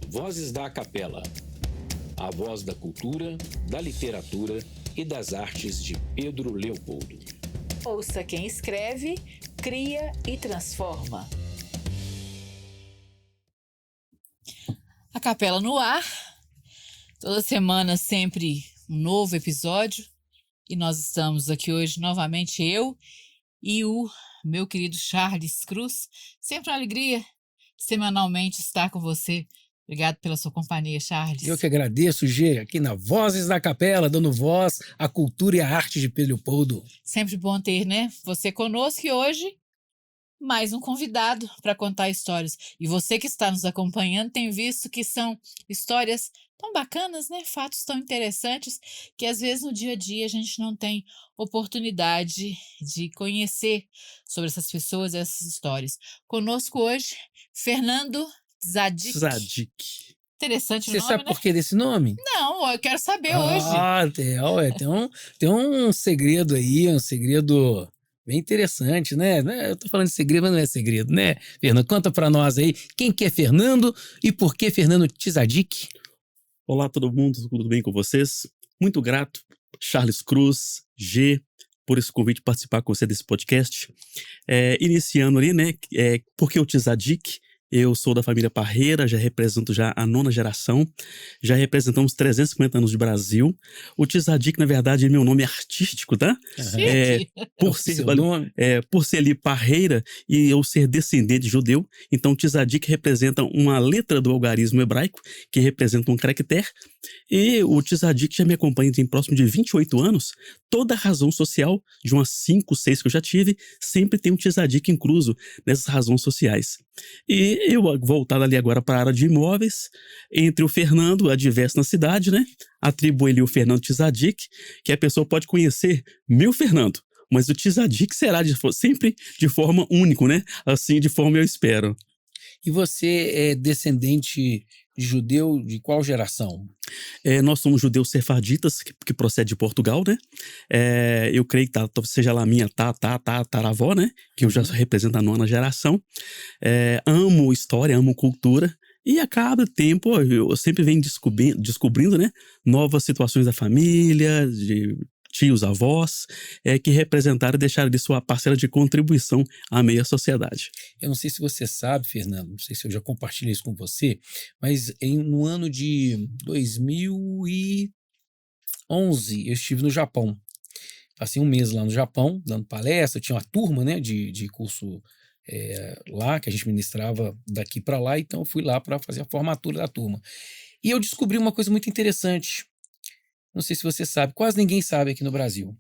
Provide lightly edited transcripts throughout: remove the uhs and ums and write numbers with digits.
Vozes da Capela, a voz da cultura, da literatura e das artes de Pedro Leopoldo. Ouça quem escreve, cria e transforma. A Capela no ar, toda semana sempre um novo episódio, e nós estamos aqui hoje novamente eu e o meu querido Charles Cruz. Sempre uma alegria semanalmente estar com você. Obrigado pela sua companhia, Charles. Eu que agradeço, Gê, aqui na Vozes da Capela, dando voz à cultura e à arte de Pedro Leopoldo. Sempre bom ter, né, você conosco, e hoje mais um convidado para contar histórias. E você que está nos acompanhando tem visto que são histórias tão bacanas, né? Fatos tão interessantes que às vezes no dia a dia a gente não tem oportunidade de conhecer sobre essas pessoas, essas histórias. Conosco hoje, Fernando Tzadik. Interessante o nome, Você sabe né? por que desse nome? Não, eu quero saber hoje. Tem um segredo aí, um segredo bem interessante, né? Eu tô falando de segredo, mas não é segredo, né? Fernando, conta pra nós aí quem que é Fernando e por que Fernando Tzadik? Olá todo mundo, tudo bem com vocês? Muito grato, Charles Cruz, G, por esse convite de participar com você desse podcast. Iniciando ali, né? Por que o Tzadik? Eu sou da família Parreira, já represento já a 9ª geração, já representamos 350 anos de Brasil. O Tzadik, na verdade, é meu nome artístico, tá? Por ser ali Parreira e eu ser descendente judeu, então Tzadik representa uma letra do algarismo hebraico, que representa um caractere, e o Tzadik já me acompanha tem próximo de 28 anos. Toda a razão social, de umas 5, 6 que eu já tive, sempre tem um Tzadik incluso nessas razões sociais. E eu, voltado ali agora para a área de imóveis, entre o Fernando, adverso na cidade, né? Atribuo ele o Fernando Tzadik, que a pessoa pode conhecer meu Fernando, mas o Tzadik será sempre de forma única, né? Assim, de forma eu espero. E você é descendente de judeu de qual geração? Nós somos judeus sefarditas, que procede de Portugal, né? Eu creio que seja lá a minha tataravó, né? Que eu já represento a 9ª geração. Amo história, amo cultura. E a cada tempo eu sempre venho descobrindo, né? Novas situações da família, de tios, avós, que representaram e deixaram de sua parcela de contribuição à meia sociedade. Eu não sei se você sabe, Fernando, não sei se eu já compartilhei isso com você, mas no ano de 2011 eu estive no Japão. Passei um mês lá no Japão, dando palestra, tinha uma turma, né, de curso lá, que a gente ministrava daqui para lá, então eu fui lá para fazer a formatura da turma. E eu descobri uma coisa muito interessante. Não sei se você sabe, quase ninguém sabe aqui no Brasil.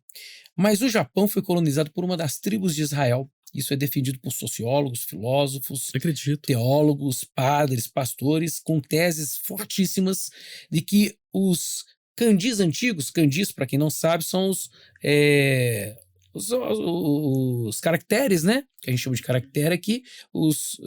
Mas o Japão foi colonizado por uma das tribos de Israel. Isso é defendido por sociólogos, filósofos, teólogos, padres, pastores, com teses fortíssimas de que os candis antigos, candis, para quem não sabe, são os caracteres, né? Que a gente chama de caractere aqui,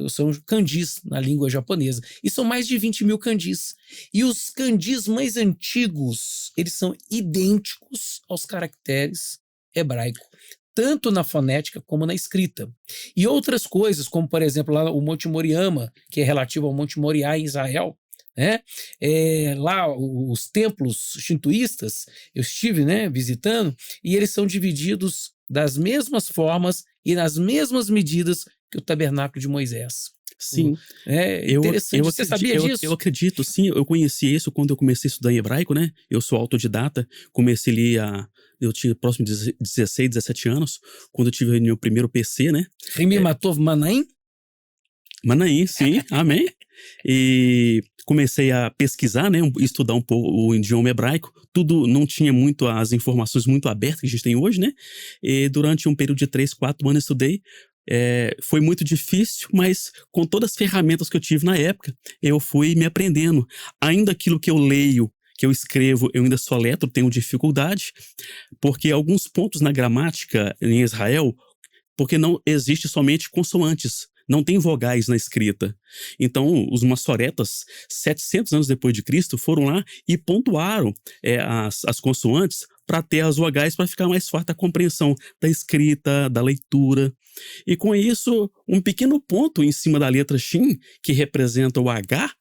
são candis na língua japonesa. E são mais de 20 mil candis. E os candis mais antigos, eles são idênticos aos caracteres hebraicos, tanto na fonética como na escrita. E outras coisas, como por exemplo lá o Monte Moriama, que é relativo ao Monte Moriá em Israel, né? Lá os templos shintoístas, eu estive, né, visitando, e eles são divididos das mesmas formas e nas mesmas medidas que o tabernáculo de Moisés. Sim. Interessante. Você sabia disso? Eu acredito, sim. Eu conheci isso quando eu comecei a estudar em hebraico, né? Eu sou autodidata. Comecei ali eu tinha próximo de 16, 17 anos, quando eu tive meu primeiro PC, né? Rimi Matov Manaim? Manaim, sim. Amém. E comecei a pesquisar, né? Estudar um pouco o idioma hebraico. Tudo não tinha muito as informações muito abertas que a gente tem hoje, né? E durante um período de 3, 4 anos eu estudei. Foi muito difícil, mas com todas as ferramentas que eu tive na época, eu fui me aprendendo. Ainda aquilo que eu leio, que eu escrevo, eu ainda soletro, tenho dificuldade, porque alguns pontos na gramática em Israel, porque não existe somente consoantes, não tem vogais na escrita. Então, os massoretas, 700 anos depois de Cristo, foram lá e pontuaram as consoantes para ter as vogais, para ficar mais fácil a compreensão da escrita, da leitura. E com isso, um pequeno ponto em cima da letra Shin, que representa o H,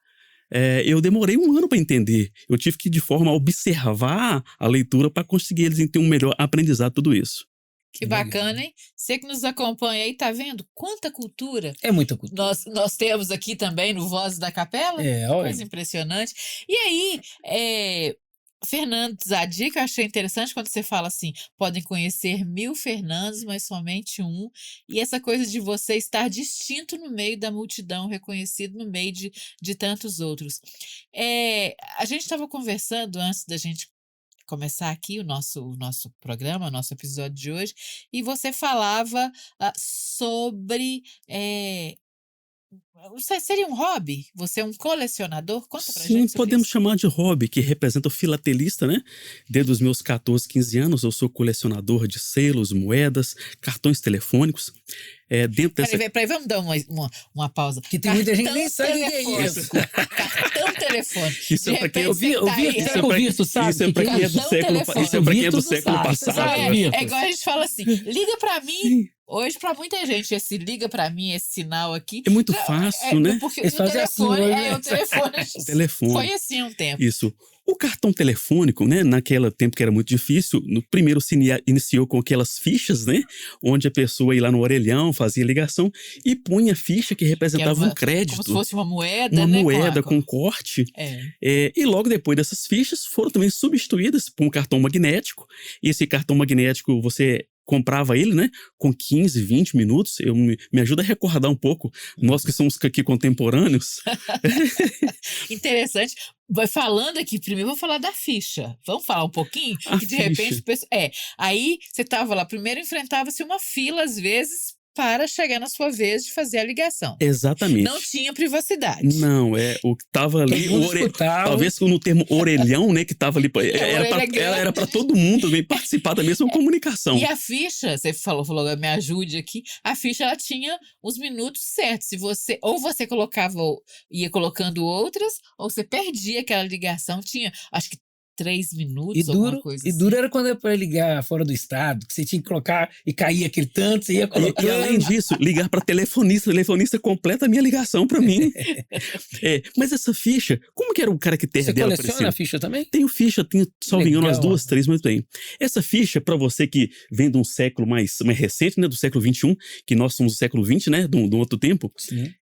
eu demorei um ano para entender. Eu tive que, de forma a observar a leitura para conseguir eles ter um melhor aprendizado tudo isso. Que bacana, hein? Você que nos acompanha aí, tá vendo? Quanta cultura É muita cultura. nós temos aqui também no Voz da Capela. Olha. Coisa impressionante. E aí, Fernandes, a dica eu achei interessante quando você fala assim, podem conhecer 1000 Fernandes, mas somente um. E essa coisa de você estar distinto no meio da multidão, reconhecido no meio de tantos outros. A gente estava conversando antes da gente começar aqui o nosso programa, o nosso episódio de hoje, e você falava sobre... seria um hobby? Você é um colecionador? Conta pra Sim, gente sobre podemos isso. chamar de hobby, que representa o filatelista, né? Desde os meus 14, 15 anos, eu sou colecionador de selos, moedas, cartões telefônicos. Dentro dessa... Peraí, vamos dar uma pausa. Que tem muita gente que nem Cartão sabe o que é telefônico. isso. Cartão telefone. Isso é pra quem Eu vi, Isso será que o Vitor sabe? Isso é pra quem é do Cartão século, telefone. isso é pra quem é do Vitor não século sabe. passado. Sabe, né? Vitor? É igual a gente fala assim, liga pra mim. Hoje, pra muita gente, esse liga pra mim, esse sinal aqui... É muito fácil, né? Porque Eles o fazem assim, telefone, né? o telefone Telefone. foi assim um tempo. Isso. O cartão telefônico, né, naquele tempo que era muito difícil, no primeiro se iniciou com aquelas fichas, né, onde a pessoa ia lá no orelhão, fazia ligação e punha a ficha que representava um crédito. Como se fosse uma moeda, uma né? moeda com corte. E logo depois dessas fichas foram também substituídas por um cartão magnético. E esse cartão magnético você comprava ele, né, com 15, 20 minutos. Me ajuda a recordar um pouco, nós que somos aqui contemporâneos. Interessante. Vai falando aqui, primeiro vou falar da ficha. Vamos falar um pouquinho? Que de repente, aí você estava lá, primeiro enfrentava-se uma fila, às vezes, para chegar na sua vez de fazer a ligação. Exatamente. Não tinha privacidade. Não, o que tava ali, talvez no termo orelhão, né, que tava ali, era para todo mundo também participar da mesma comunicação. E a ficha, você falou, me ajude aqui, a ficha ela tinha os minutos certos. Se você, ou você ia colocando outras, ou você perdia aquela ligação, tinha, acho que 3 minutos, alguma coisa assim. Duro era quando era para ligar fora do estado, que você tinha que colocar e caía aquele tanto, você ia colocando. E além disso, ligar para telefonista completa a minha ligação para mim. Mas essa ficha, como que era o cara que teve dela? Você coleciona a ficha também? Tenho ficha, salvo engano, umas 2, 3, mas bem. Essa ficha, para você que vem de um século mais recente, né, do século XXI, que nós somos do século XX, né, de um outro tempo,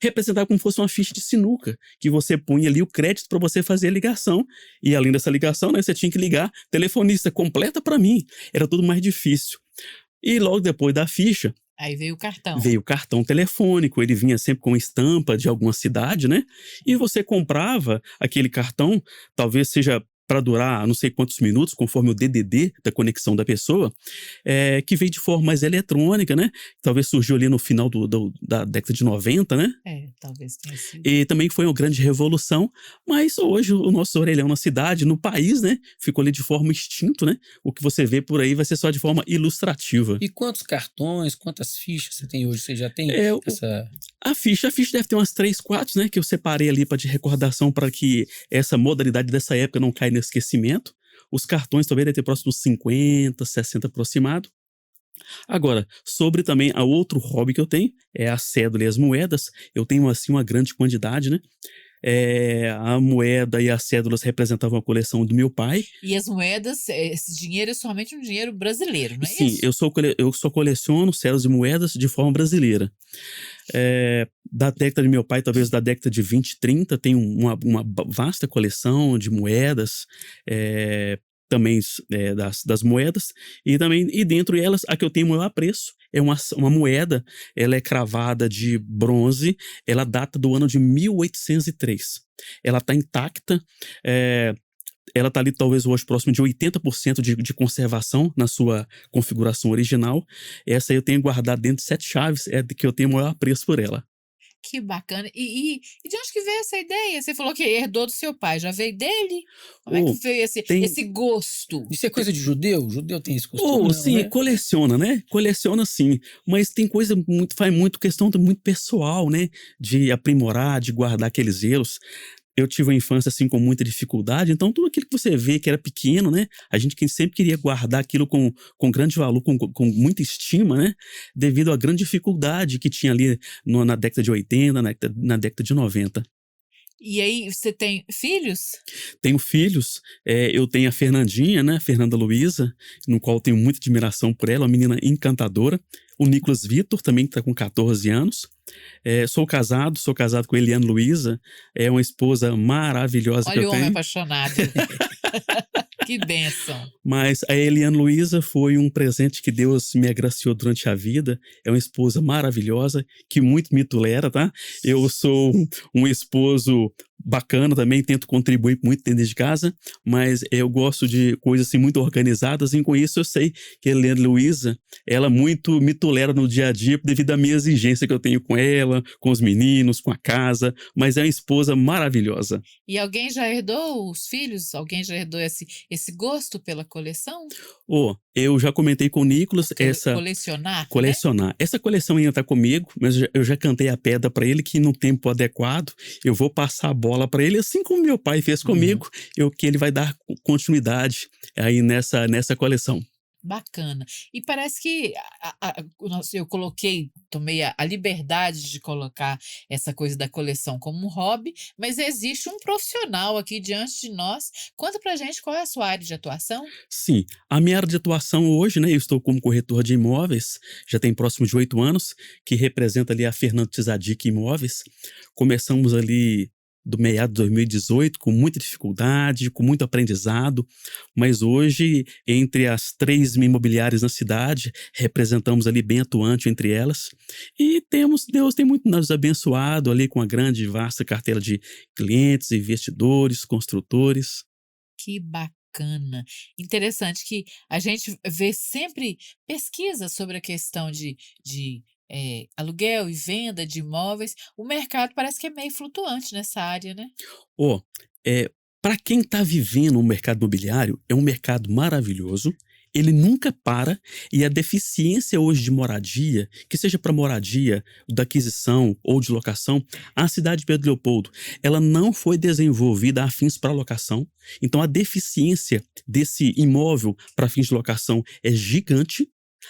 representava como se fosse uma ficha de sinuca, que você punha ali o crédito para você fazer a ligação, e além dessa ligação, né, você tinha que ligar telefonista completa para mim. Era tudo mais difícil. E logo depois da ficha, aí veio o cartão. Veio o cartão telefônico, ele vinha sempre com estampa de alguma cidade, né? E você comprava aquele cartão, talvez seja para durar não sei quantos minutos, conforme o DDD da conexão da pessoa, que veio de forma mais eletrônica, né? Talvez surgiu ali no final da década de 90, né? Talvez tenha sido. E também foi uma grande revolução, mas hoje o nosso orelhão na cidade, no país, né? Ficou ali de forma extinto, né? O que você vê por aí vai ser só de forma ilustrativa. E quantos cartões, quantas fichas você tem hoje? Você já tem essa... A ficha deve ter umas 3, 4, né? Que eu separei ali de recordação para que essa modalidade dessa época não caia no esquecimento. Os cartões talvez deve ter próximo dos 50, 60 aproximado. Agora, sobre também a outro hobby que eu tenho, é a cédula e as moedas. Eu tenho, assim, uma grande quantidade, né? A moeda e as cédulas representavam a coleção do meu pai. E as moedas, esse dinheiro é somente um dinheiro brasileiro, não é Sim, isso? eu só coleciono cédulas e moedas de forma brasileira. Da década de meu pai, talvez da década de 20, 30, tem uma vasta coleção de moedas, também das moedas, e dentro delas, a que eu tenho maior apreço é uma moeda, ela é cravada de bronze, ela data do ano de 1803. Ela está intacta, ela está ali talvez hoje próximo de 80% de conservação na sua configuração original. Essa eu tenho guardado dentro de 7 chaves, que eu tenho maior apreço por ela. Que bacana. E de onde que veio essa ideia? Você falou que herdou do seu pai, já veio dele? Como é que veio esse gosto? Isso é coisa de judeu? O judeu tem esse costume? Sim, né? coleciona, né? Coleciona sim, mas tem coisa faz muito questão muito pessoal, né? De aprimorar, de guardar aqueles zelos. Eu tive uma infância, assim, com muita dificuldade, então tudo aquilo que você vê que era pequeno, né? A gente sempre queria guardar aquilo com grande valor, com muita estima, né? Devido à grande dificuldade que tinha ali na década de 80, na década de 90. E aí, você tem filhos? Tenho filhos, eu tenho a Fernandinha, né, Fernanda Luiza, no qual tenho muita admiração por ela, uma menina encantadora. O Nicolas Vitor, também que está com 14 anos. Sou casado com a Eliane Luiza, é uma esposa maravilhosa que Olha eu o homem tenho. apaixonado. Que bênção. Mas a Eliane Luiza foi um presente que Deus me agraciou durante a vida. É uma esposa maravilhosa, que muito me tolera, tá? Eu sou um esposo bacana também, tento contribuir muito dentro de casa, mas eu gosto de coisas assim muito organizadas, e com isso eu sei que a Eliane Luiza, ela muito me tolera no dia a dia devido à minha exigência que eu tenho com ela, com os meninos, com a casa, mas é uma esposa maravilhosa. E alguém já herdou os filhos? Alguém já herdou esse gosto pela coleção? Eu já comentei com o Nicolas Colecionar, né? colecionar. Essa coleção ainda tá comigo, mas eu já cantei a pedra para ele que no tempo adequado eu vou passar a bola para ele, assim como meu pai fez comigo, que ele vai dar continuidade aí nessa coleção. Bacana. E parece que eu tomei a liberdade de colocar essa coisa da coleção como um hobby, mas existe um profissional aqui diante de nós. Conta pra gente qual é a sua área de atuação. Sim, a minha área de atuação hoje, né, eu estou como corretor de imóveis, já tem próximo de 8 anos, que representa ali a Fernando Tzaddik Imóveis. Começamos ali do meado de 2018, com muita dificuldade, com muito aprendizado, mas hoje, entre as 3 imobiliárias na cidade, representamos ali bem atuante entre elas, e Deus tem muito nos abençoado ali com a grande e vasta carteira de clientes, investidores, construtores. Que bacana. Interessante que a gente vê sempre pesquisas sobre a questão de aluguel e venda de imóveis. O mercado parece que é meio flutuante nessa área, né? Ó, para quem está vivendo o mercado imobiliário, é um mercado maravilhoso, ele nunca para, e a deficiência hoje de moradia, que seja para moradia, da aquisição ou de locação, a cidade de Pedro Leopoldo, ela não foi desenvolvida a fins para locação, então a deficiência desse imóvel para fins de locação é gigante,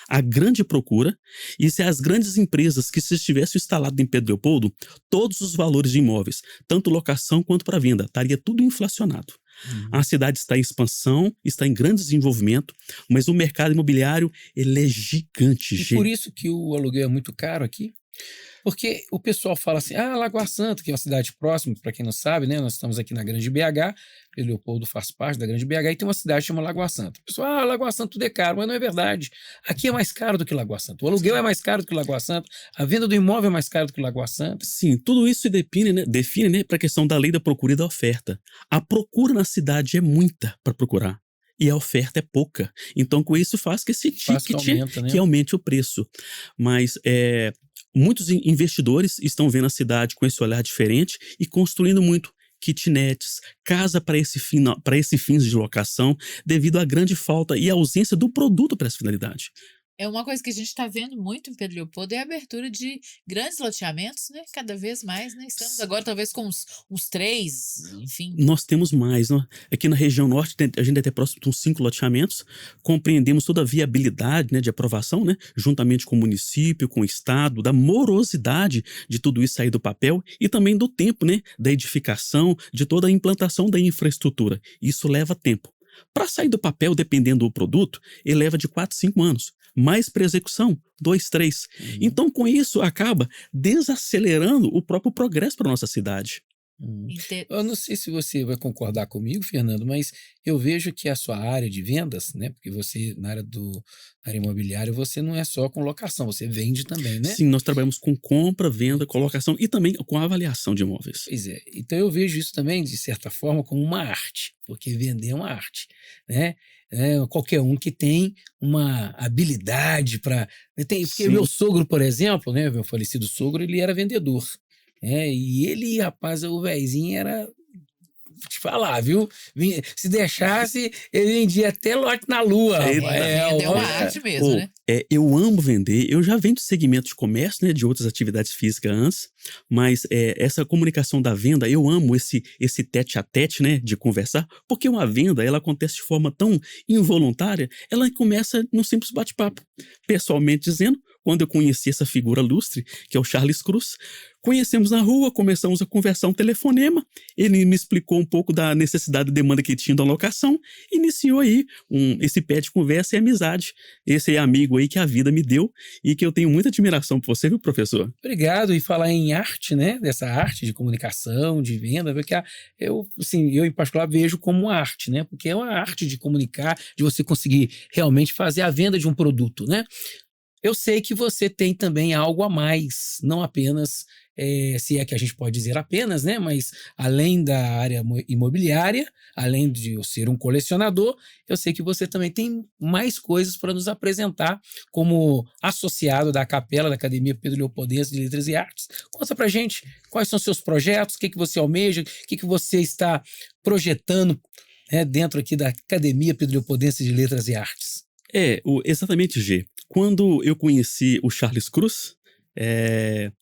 a grande procura, e se as grandes empresas que se estivessem instaladas em Pedro Leopoldo, todos os valores de imóveis, tanto locação quanto para venda, estaria tudo inflacionado. A cidade está em expansão, está em grande desenvolvimento, mas o mercado imobiliário, ele é gigante. E por isso que o aluguel é muito caro aqui? Porque o pessoal fala assim, Lagoa Santa, que é uma cidade próxima, para quem não sabe, né? Nós estamos aqui na Grande BH, Pedro Leopoldo faz parte da Grande BH, e tem uma cidade chamada Lagoa Santa. O pessoal, Lagoa Santa tudo é caro, mas não é verdade. Aqui é mais caro do que Lagoa Santa. O aluguel é mais caro do que Lagoa Santa, a venda do imóvel é mais caro do que Lagoa Santa. Sim, tudo isso se define, né, para a questão da lei da procura e da oferta. A procura na cidade é muita para procurar, e a oferta é pouca. Então, com isso, faz que esse ticket aumente o preço. Mas muitos investidores estão vendo a cidade com esse olhar diferente e construindo muito kitnets, casa para esse fins de locação, devido à grande falta e ausência do produto para essa finalidade. É uma coisa que a gente está vendo muito em Pedro Leopoldo, é a abertura de grandes loteamentos, né? Cada vez mais, né? Estamos agora talvez com uns 3, enfim. Nós temos mais, né? Aqui na região norte, a gente deve ter próximo de uns 5 loteamentos. Compreendemos toda a viabilidade, né, de aprovação, né? Juntamente com o município, com o estado, da morosidade de tudo isso sair do papel e também do tempo, né? Da edificação, de toda a implantação da infraestrutura. Isso leva tempo. Para sair do papel, dependendo do produto, ele leva de 4 a 5 anos. Mais para execução, 2, 3. Então, com isso, acaba desacelerando o próprio progresso para nossa cidade. Eu não sei se você vai concordar comigo, Fernando, mas eu vejo que a sua área de vendas, né? Porque você, na área imobiliária, você não é só com locação, você vende também, né? Sim, nós trabalhamos com compra, venda, colocação e também com avaliação de imóveis. Pois é. Então eu vejo isso também, de certa forma, como uma arte, porque vender é uma arte, né? Qualquer um que tem uma habilidade para... Porque meu sogro, por exemplo, né? Meu falecido sogro, ele era vendedor. E ele, rapaz, o véizinho era... Vou te falar, viu? Se deixasse, ele vendia até lote na lua. É uma arte mesmo, né? Eu amo vender, eu já venho de segmento de comércio, né, de outras atividades físicas antes, mas essa comunicação da venda, eu amo esse tete a tete, né, de conversar, porque uma venda, ela acontece de forma tão involuntária, ela começa num simples bate-papo, pessoalmente dizendo, quando eu conheci essa figura lustre, que é o Charles Cruz. Conhecemos na rua, começamos a conversar um telefonema, ele me explicou um pouco da necessidade e demanda que ele tinha da locação, iniciou aí esse pé de conversa e amizade, esse amigo aí que a vida me deu e que eu tenho muita admiração por você, viu, professor? Obrigado. E falar em arte, né? Dessa arte de comunicação, de venda, porque eu em particular vejo como uma arte, né? Porque é uma arte de comunicar, de você conseguir realmente fazer a venda de um produto, né? Eu sei que você tem também algo a mais, não apenas, se é que a gente pode dizer apenas, né? Mas além da área imobiliária, além de eu ser um colecionador, eu sei que você também tem mais coisas para nos apresentar como associado da Capela da Academia Pedro Leopoldense de Letras e Artes. Conta pra gente quais são seus projetos, o que você almeja, o que você está projetando, né, dentro aqui da Academia Pedro Leopoldense de Letras e Artes. Exatamente, G. Quando eu conheci o Charles Cruz,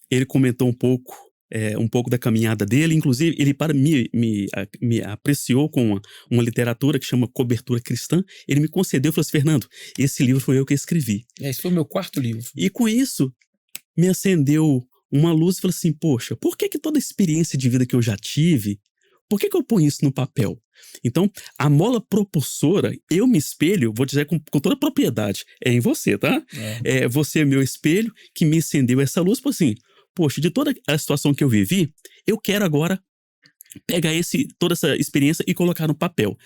ele comentou um pouco da caminhada dele, inclusive ele me apreciou com uma literatura que chama Cobertura Cristã. Ele me concedeu e falou assim: Fernando, esse livro foi eu que escrevi. Esse foi o meu 4º livro. E com isso me acendeu uma luz e falou assim: poxa, por que toda a experiência de vida que eu já tive, por que eu ponho isso no papel? Então, a mola propulsora, eu me espelho, vou dizer com toda a propriedade, é em você, tá? Você é meu espelho que me acendeu essa luz, por assim, poxa, de toda a situação que eu vivi, eu quero agora pegar toda essa experiência e colocar no papel.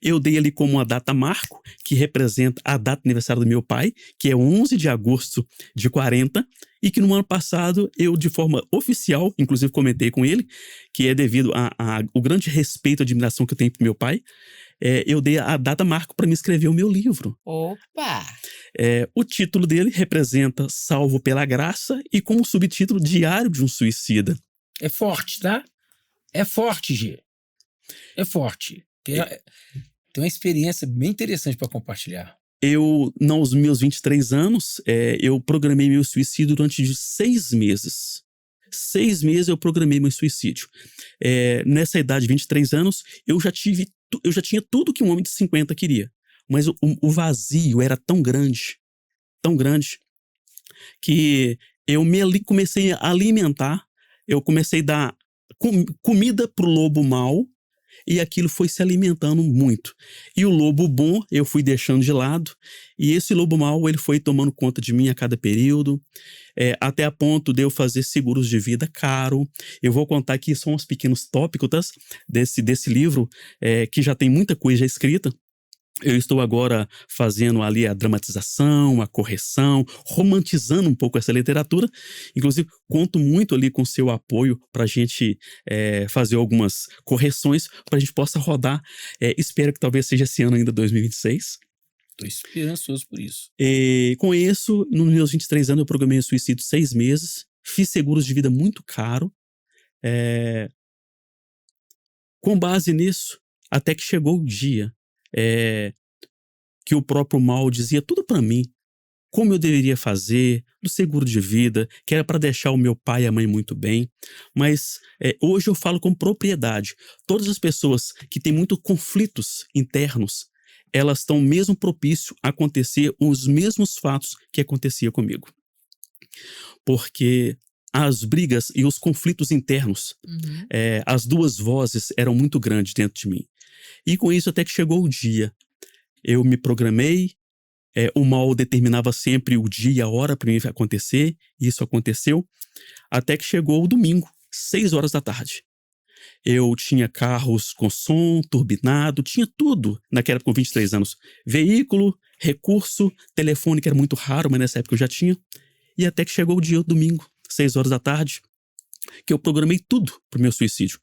Eu dei ali como uma data marco, que representa a data de aniversário do meu pai, que é 11 de agosto de 40, e que no ano passado eu, de forma oficial, inclusive comentei com ele, que é devido ao grande respeito e admiração que eu tenho pro meu pai, eu dei a data marco para me escrever o meu livro. Opa! O título dele representa Salvo pela Graça e com o subtítulo Diário de um Suicida. É forte, tá? É forte, G. É forte. Tem uma experiência bem interessante para compartilhar. Nos meus 23 anos, eu programei meu suicídio durante 6 meses. 6 meses eu programei meu suicídio. Nessa idade de 23 anos, eu já tinha tudo que um homem de 50 queria. Mas o vazio era tão grande, que eu comecei a alimentar, eu comecei a dar comida pro lobo mau, e aquilo foi se alimentando muito. E o lobo bom eu fui deixando de lado, e esse lobo mau ele foi tomando conta de mim a cada período, até a ponto de eu fazer seguros de vida caro. Eu vou contar aqui só uns pequenos tópicos desse livro, que já tem muita coisa já escrita. Eu estou agora fazendo ali a dramatização, a correção, romantizando um pouco essa literatura. Inclusive, conto muito ali com o seu apoio para a gente fazer algumas correções, para a gente possa rodar. Espero que talvez seja esse ano ainda, 2026. Estou esperançoso por isso. E com isso, nos meus 23 anos, eu programei o suicídio 6 meses. Fiz seguros de vida muito caro. Com base nisso, até que chegou o dia que o próprio mal dizia tudo para mim, como eu deveria fazer, do seguro de vida, que era para deixar o meu pai e a mãe muito bem. Mas hoje eu falo com propriedade. Todas as pessoas que têm muitos conflitos internos, elas estão mesmo propício a acontecer os mesmos fatos que acontecia comigo. Porque as brigas e os conflitos internos, as duas vozes eram muito grandes dentro de mim. E com isso até que chegou o dia. Eu me programei, o mal determinava sempre o dia e a hora para mim acontecer, e isso aconteceu, até que chegou o domingo, 6 horas da tarde. Eu tinha carros com som, turbinado, tinha tudo naquela época com 23 anos. Veículo, recurso, telefone que era muito raro, mas nessa época eu já tinha. E até que chegou o dia, o domingo, 6 horas da tarde, que eu programei tudo pro meu suicídio.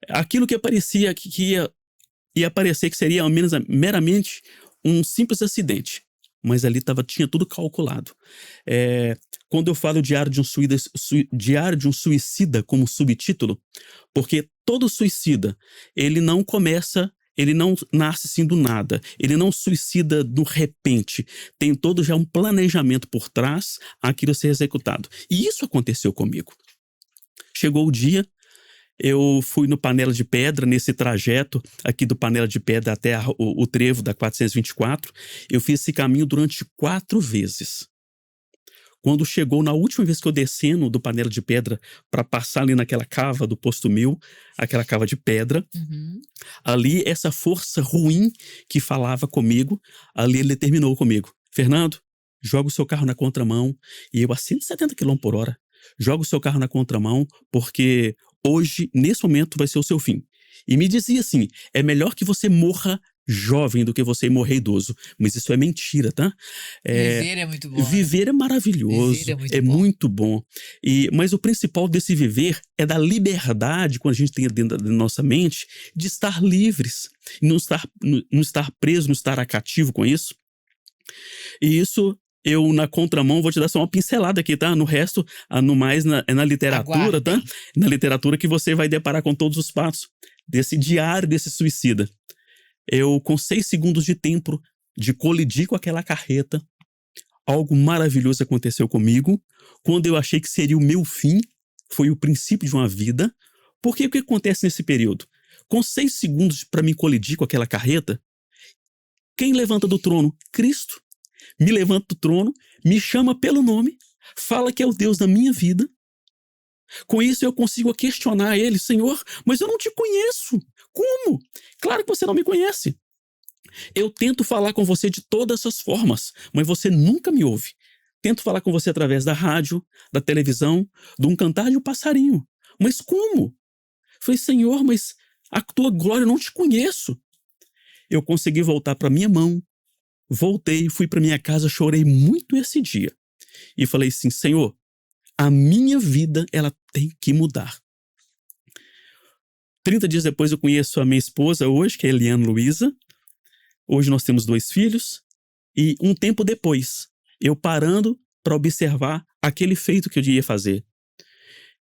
Aquilo que parecia que ia parecer que seria ao menos meramente um simples acidente, mas ali tinha tudo calculado. Quando eu falo diário de um suicida como subtítulo, porque todo suicida, ele não nasce assim do nada, ele não suicida do repente, tem todo já um planejamento por trás aquilo ser executado. E isso aconteceu comigo. Chegou o dia, eu fui no Panela de Pedra, nesse trajeto aqui do Panela de Pedra até o trevo da 424. Eu fiz esse caminho durante 4 vezes. Quando chegou na última vez que eu descendo do Panela de Pedra para passar ali naquela cava do Posto 1000, aquela cava de pedra, Uhum. ali essa força ruim que falava comigo, ali ele terminou comigo. Fernando, joga o seu carro na contramão, e eu a 170 km/h. Joga o seu carro na contramão, porque hoje, nesse momento, vai ser o seu fim. E me dizia assim, é melhor que você morra jovem do que você morrer idoso. Mas isso é mentira, tá? Viver é muito bom, né? Viver é maravilhoso, Viver é muito é bom. muito bom. Mas o principal desse viver é da liberdade, quando a gente tem dentro da nossa mente, de estar livres, não estar preso, não estar cativo com isso. E isso, eu na contramão, vou te dar só uma pincelada aqui, tá? No resto, no mais, é na literatura, tá? Aguardem. Na literatura que você vai deparar com todos os fatos desse diário desse suicida. Eu, com 6 segundos de tempo de colidir com aquela carreta, algo maravilhoso aconteceu comigo. Quando eu achei que seria o meu fim, foi o princípio de uma vida. Porque o que acontece nesse período? Com 6 segundos para me colidir com aquela carreta, quem levanta do trono? Cristo. Me levanta do trono, me chama pelo nome, fala que é o Deus da minha vida. Com isso eu consigo questionar ele, Senhor, mas eu não te conheço. Como? Claro que você não me conhece. Eu tento falar com você de todas as formas, mas você nunca me ouve. Tento falar com você através da rádio, da televisão, de um cantar de um passarinho. Mas como? Falei, Senhor, mas a tua glória eu não te conheço. Eu consegui voltar para minha mão, voltei, fui para minha casa, chorei muito esse dia. E falei assim, Senhor, a minha vida, ela tem que mudar. 30 dias depois eu conheço a minha esposa hoje, que é Eliane Luiza. Hoje nós temos 2 filhos. E um tempo depois, eu parando para observar aquele feito que eu ia fazer,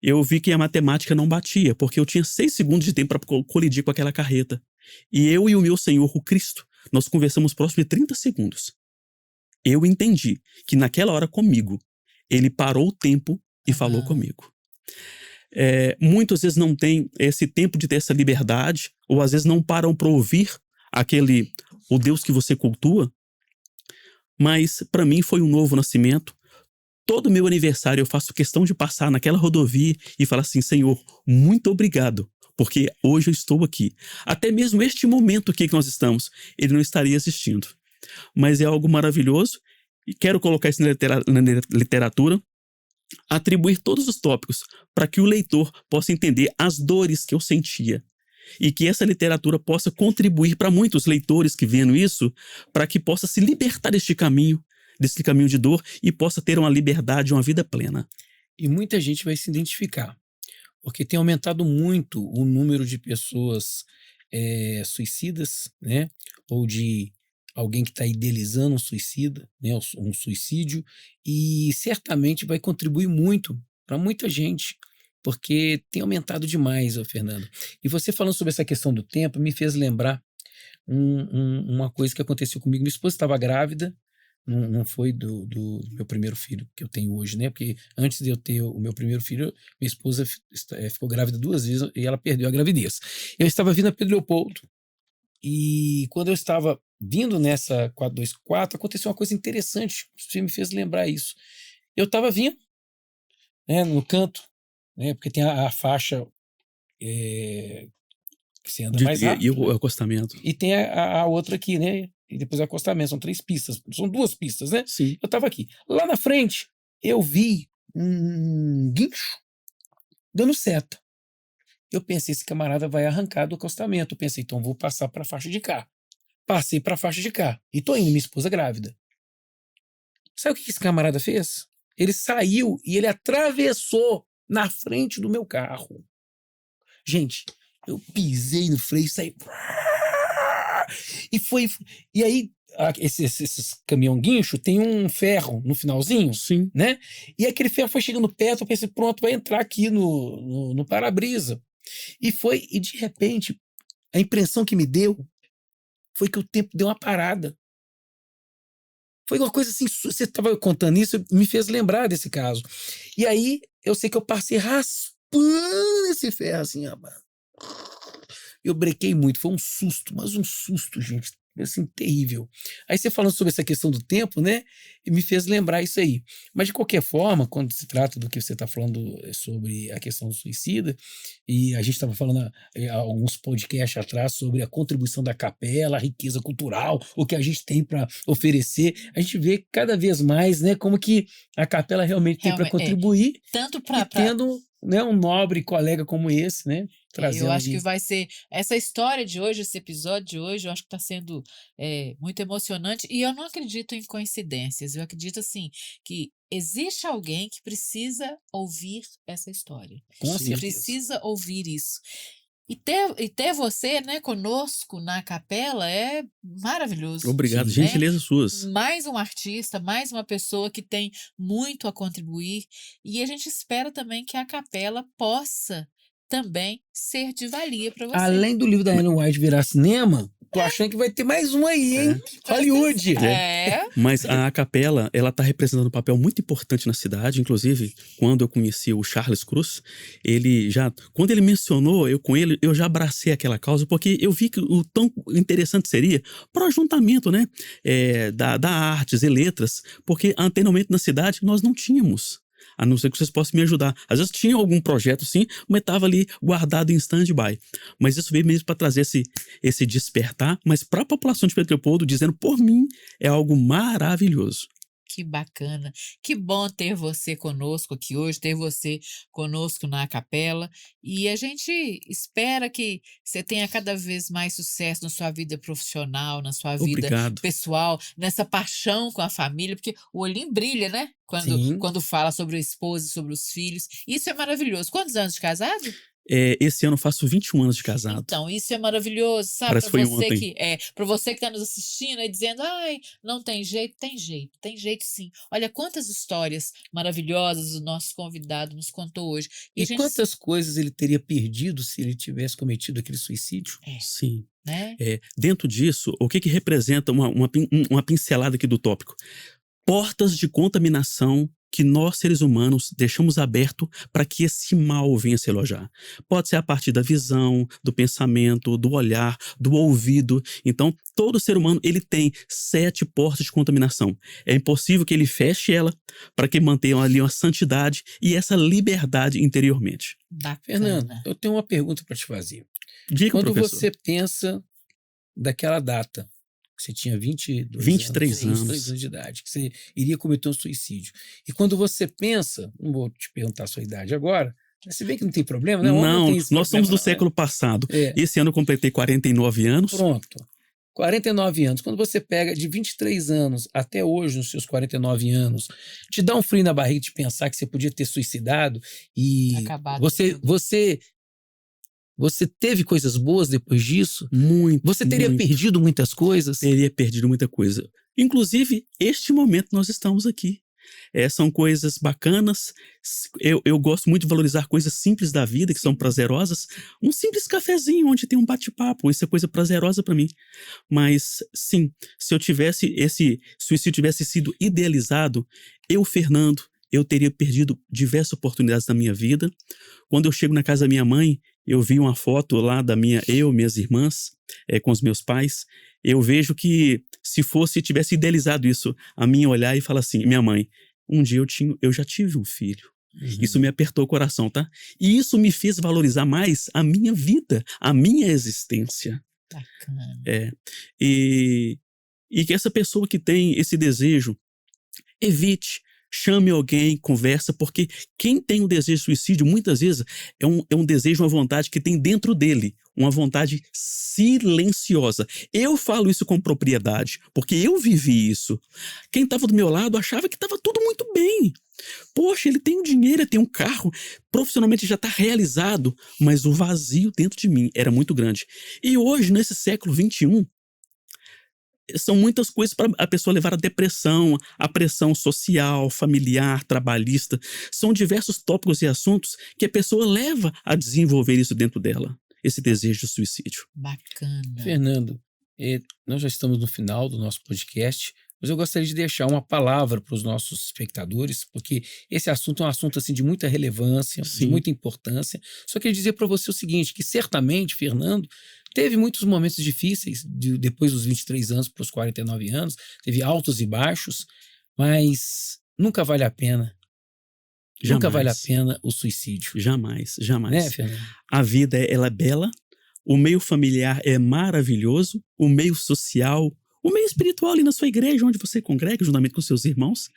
eu vi que a matemática não batia, porque eu tinha 6 segundos de tempo para colidir com aquela carreta. E eu e o meu Senhor, o Cristo, nós conversamos próximo de 30 segundos. Eu entendi que naquela hora comigo, ele parou o tempo e falou comigo. Muitas vezes não tem esse tempo de ter essa liberdade, ou às vezes não param para ouvir o Deus que você cultua, mas para mim foi um novo nascimento. Todo meu aniversário eu faço questão de passar naquela rodovia e falar assim, Senhor, muito obrigado, porque hoje eu estou aqui. Até mesmo este momento aqui que nós estamos, ele não estaria existindo. Mas é algo maravilhoso, e quero colocar isso na literatura, atribuir todos os tópicos para que o leitor possa entender as dores que eu sentia. E que essa literatura possa contribuir para muitos leitores que vendo isso, para que possa se libertar desse caminho de dor e possa ter uma liberdade, uma vida plena. E muita gente vai se identificar, porque tem aumentado muito o número de pessoas suicidas, né? Ou de alguém que está idealizando um suicida, né? Um suicídio, e certamente vai contribuir muito para muita gente, porque tem aumentado demais, Fernando. E você falando sobre essa questão do tempo me fez lembrar uma coisa que aconteceu comigo. Minha esposa estava grávida, não foi do meu primeiro filho que eu tenho hoje, né? Porque antes de eu ter o meu primeiro filho, minha esposa ficou grávida 2 vezes e ela perdeu a gravidez. Eu estava vindo a Pedro Leopoldo e quando eu estava vindo nessa 424, aconteceu uma coisa interessante. Você me fez lembrar isso. Eu estava vindo, né, no canto, né? Porque tem a faixa que você anda mais rápido. E o acostamento. E tem a outra aqui, né? E depois o acostamento, são 3 pistas, são 2 pistas, né? Sim. Eu tava aqui. Lá na frente, eu vi um guincho dando seta. Eu pensei, esse camarada vai arrancar do acostamento. Eu pensei, então vou passar para a faixa de cá. Passei para a faixa de cá. E tô indo, minha esposa grávida. Sabe o que esse camarada fez? Ele saiu e ele atravessou na frente do meu carro. Gente, eu pisei no freio e saí. E aí, esses caminhão guincho tem um ferro no finalzinho, Sim. né? E aquele ferro foi chegando perto, eu pensei, pronto, vai entrar aqui no para-brisa. E de repente, a impressão que me deu foi que o tempo deu uma parada. Foi uma coisa assim, você estava contando isso, me fez lembrar desse caso. E aí, eu sei que eu passei raspando esse ferro assim, rapaz. Eu brequei muito, foi um susto, mas um susto, gente, assim, terrível. Aí você falando sobre essa questão do tempo, né? E me fez lembrar isso aí. Mas, de qualquer forma, quando se trata do que você está falando sobre a questão do suicida, e a gente estava falando há alguns podcasts atrás sobre a contribuição da capela, a riqueza cultural, o que a gente tem para oferecer, a gente vê cada vez mais, né, como que a capela realmente tem para contribuir, tanto e tendo, né, um nobre colega como esse, né? Eu acho que vai ser essa história de hoje, esse episódio de hoje, eu acho que está sendo muito emocionante, e eu não acredito em coincidências, eu acredito assim que existe alguém que precisa ouvir essa história. Com certeza. Precisa ouvir isso. E ter você, né, conosco na capela é maravilhoso. Obrigado, né? gentileza suas. Mais um artista, mais uma pessoa que tem muito a contribuir, e a gente espera também que a capela possa também ser de valia para você. Além do livro da Ellen White virar cinema, tô achando que vai ter mais um aí, hein? Hollywood. Mas a capela, ela tá representando um papel muito importante na cidade. Inclusive, quando eu conheci o Charles Cruz, quando ele mencionou eu com ele, eu já abracei aquela causa, porque eu vi que o tão interessante seria para o ajuntamento, né, da artes e letras, porque anteriormente na cidade nós não tínhamos. A não ser que vocês possam me ajudar. Às vezes tinha algum projeto sim, mas estava ali guardado em stand-by. Mas isso veio mesmo para trazer esse despertar, mas para a população de Pedro Leopoldo, dizendo por mim, é algo maravilhoso. Que bacana, que bom ter você conosco aqui hoje, ter você conosco na capela, e a gente espera que você tenha cada vez mais sucesso na sua vida profissional, na sua vida pessoal, nessa paixão com a família, porque o olhinho brilha, né? Quando fala sobre a esposa e sobre os filhos, isso é maravilhoso. Quantos anos de casado? Esse ano eu faço 21 anos de casado. Então, isso é maravilhoso, sabe? Parece foi ontem. Para você que está nos assistindo e dizendo, ai, não tem jeito, tem jeito sim. Olha quantas histórias maravilhosas o nosso convidado nos contou hoje. E quantas coisas ele teria perdido se ele tivesse cometido aquele suicídio? Sim. Né? Dentro disso, o que representa uma pincelada aqui do tópico? Portas de contaminação que nós, seres humanos, deixamos aberto para que esse mal venha se alojar. Pode ser a partir da visão, do pensamento, do olhar, do ouvido. Então, todo ser humano ele tem 7 portas de contaminação. É impossível que ele feche ela para que mantenha ali uma santidade e essa liberdade interiormente. Bacana. Fernando, eu tenho uma pergunta para te fazer. Diga, quando professor. Você pensa daquela data, que você tinha 23 anos de idade, que você iria cometer um suicídio. E quando você pensa, não vou te perguntar a sua idade agora, se bem que não tem problema, né? Não, nós somos do século passado. Esse ano eu completei 49 anos. Pronto. 49 anos. Quando você pega de 23 anos até hoje, nos seus 49 anos, te dá um frio na barriga de pensar que você podia ter suicidado e você teve coisas boas depois disso? Você teria perdido muitas coisas? Teria perdido muita coisa. Inclusive, este momento nós estamos aqui. São coisas bacanas. Eu gosto muito de valorizar coisas simples da vida, que são prazerosas. Um simples cafezinho onde tem um bate-papo, isso é coisa prazerosa para mim. Mas, sim, se esse suicídio tivesse sido idealizado, Fernando, eu teria perdido diversas oportunidades na minha vida. Quando eu chego na casa da minha mãe, eu vi uma foto lá minhas irmãs, com os meus pais. Eu vejo que se tivesse idealizado isso, a minha olhar e falar assim, minha mãe, um dia eu já tive um filho. Uhum. Isso me apertou o coração, tá? E isso me fez valorizar mais a minha vida, a minha existência. Bacana. E que essa pessoa que tem esse desejo, evite. Chame alguém, conversa, porque quem tem um desejo de suicídio, muitas vezes, é um desejo, uma vontade que tem dentro dele, uma vontade silenciosa. Eu falo isso com propriedade, porque eu vivi isso. Quem estava do meu lado achava que estava tudo muito bem. Poxa, ele tem um dinheiro, ele tem um carro, profissionalmente já está realizado, mas o vazio dentro de mim era muito grande. E hoje, nesse século XXI, são muitas coisas para a pessoa levar a depressão, a pressão social, familiar, trabalhista. São diversos tópicos e assuntos que a pessoa leva a desenvolver isso dentro dela, esse desejo de suicídio. Bacana. Fernando, nós já estamos no final do nosso podcast. mas eu gostaria de deixar uma palavra para os nossos espectadores, porque esse assunto é um assunto assim de muita relevância, de Sim. muita importância. Só queria dizer para você o seguinte, que certamente, Fernando, teve muitos momentos difíceis, depois dos 23 anos para os 49 anos, teve altos e baixos, mas nunca vale a pena. Nunca vale a Jamais. pena o suicídio, Jamais, né, jamais. Fernando? A vida, ela é bela, o meio familiar é maravilhoso, o meio social, o meio espiritual ali na sua igreja, onde você congrega juntamente com seus irmãos,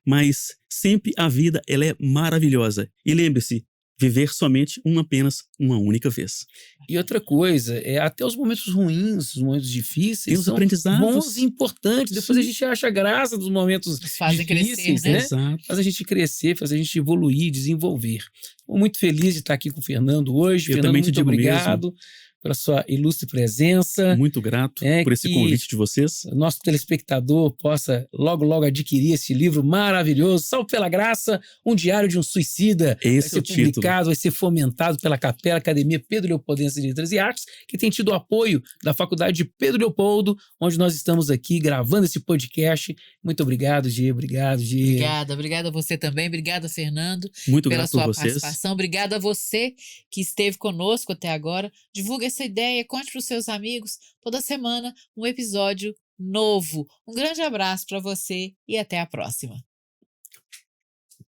mas sempre a vida, ela é maravilhosa. E lembre-se, viver somente apenas uma única vez. E outra coisa, até os momentos ruins, os momentos Tem difíceis, os são aprendizados. bons e importantes. Depois a Sim. gente acha graça dos momentos Nos fazem difíceis, crescer, né? Exato. Faz a gente crescer, faz a gente evoluir, desenvolver. Estou muito feliz de estar aqui com o Fernando hoje. Eu Fernando, também te muito digo obrigado pela sua ilustre presença. Muito grato por esse que convite de vocês. o nosso telespectador possa logo, logo adquirir esse livro maravilhoso, Salvo pela Graça, um diário de um suicida. Vai Esse é ser o título. publicado, vai ser fomentado pela Capela Academia Pedro Leopoldense de Letras e Artes, que tem tido o apoio da Faculdade de Pedro Leopoldo, onde nós estamos aqui gravando esse podcast. Muito obrigado, Gi. Obrigado, Gi. Obrigada a você também. Obrigada, Fernando, Muito pela grato por sua vocês. participação. Obrigada a você que esteve conosco até agora. Divulgue essa ideia, conte para os seus amigos. Toda semana um episódio novo. Um grande abraço para você e até a próxima.